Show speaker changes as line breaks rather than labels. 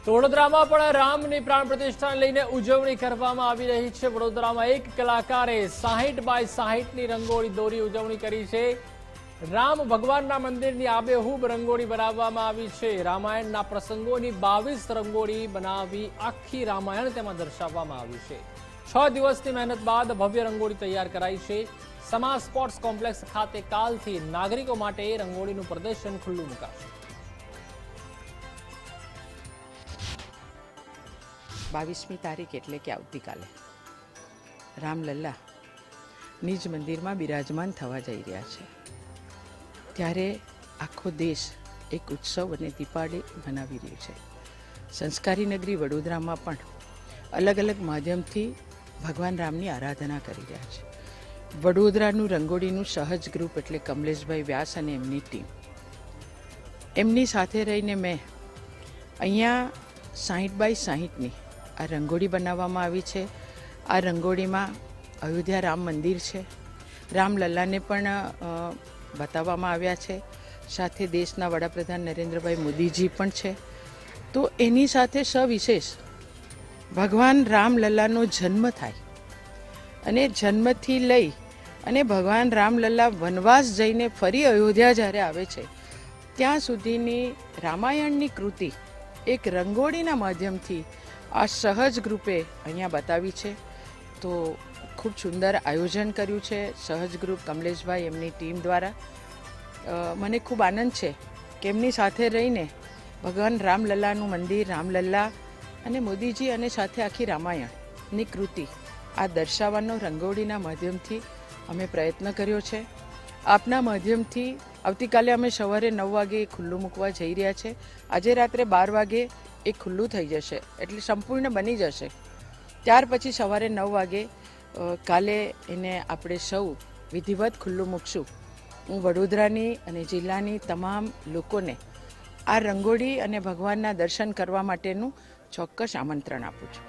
તો વડોદરામાં પણ રામની પ્રાણ પ્રતિષ્ઠાને લઈને ઉજવણી કરવામાં આવી રહી છે। વડોદરામાં એક કલાકારે 60x60ની રંગોળી દોરી ઉજવણી કરી છે। રામ ભગવાનના મંદિરની આબેહૂબ રંગોળી બનાવવામાં આવી છે। રામાયણના પ્રસંગોની 22 રંગોળી બનાવી આખી રામાયણ તેમાં દર્શાવવામાં આવી છે। 6 દિવસની મહેનત બાદ ભવ્ય રંગોળી તૈયાર કરાઈ છે। સમા સ્પોર્ટ્સ કોમ્પ્લેક્સ ખાતે કાલથી નાગરિકો માટે રંગોળીનું પ્રદર્શન ખુલ્લું મુકાશે।
22મી તારીખ એટલે કે આવતીકાલે રામલલ્લા નિજ મંદિરમાં બિરાજમાન થવા જઈ રહ્યા છે, ત્યારે આખો દેશ એક ઉત્સવ અને દીપાવલી મનાવી રહ્યો છે। સંસ્કારી નગરી વડોદરામાં પણ અલગ અલગ માધ્યમથી ભગવાન રામની આરાધના કરી રહ્યા છે। વડોદરાનું રંગોળીનું સહજ ગ્રુપ એટલે કમલેશભાઈ વ્યાસ અને એમની ટીમ, એમની સાથે રહીને મેં અહીંયા 60x60ની આ રંગોળી બનાવવામાં આવી છે। આ રંગોળીમાં અયોધ્યા રામ મંદિર છે, રામલલ્લાને પણ બતાવવામાં આવ્યા છે, સાથે દેશના વડાપ્રધાન નરેન્દ્રભાઈ મોદીજી પણ છે। તો એની સાથે સવિશેષ ભગવાન રામલલ્લાનો જન્મ થાય અને જન્મથી લઈ અને ભગવાન રામલલ્લા વનવાસ જઈને ફરી અયોધ્યા જ્યારે આવે છે ત્યાં સુધીની રામાયણની કૃતિ એક રંગોળીના માધ્યમથી આ સહજ ગ્રુપે અહીંયા બતાવી છે। તો ખૂબ સુંદર આયોજન કર્યું છે સહજ ગ્રુપ કમલેશભાઈ એમની ટીમ દ્વારા। મને ખૂબ આનંદ છે કે એમની સાથે રહીને ભગવાન રામલલ્લાનું મંદિર, રામલલ્લા અને મોદીજી અને સાથે આખી રામાયણની કૃતિ આ દર્શાવવાનો રંગોળીના માધ્યમથી અમે પ્રયત્ન કર્યો છે। આપના માધ્યમથી આવતીકાલે અમે સવારે 9 વાગે ખુલ્લું મૂકવા જઈ રહ્યા છે। આજે રાત્રે 12 વાગે એ ખુલ્લું થઈ જશે, એટલે સંપૂર્ણ બની જશે। ત્યાર પછી સવારે 9 વાગે કાલે એને આપણે સૌ વિધિવત ખુલ્લું મૂકશું। હું વડોદરાની અને જિલ્લાની તમામ લોકોને આ રંગોળી અને ભગવાનના દર્શન કરવા માટેનું ચોક્કસ આમંત્રણ આપું છું।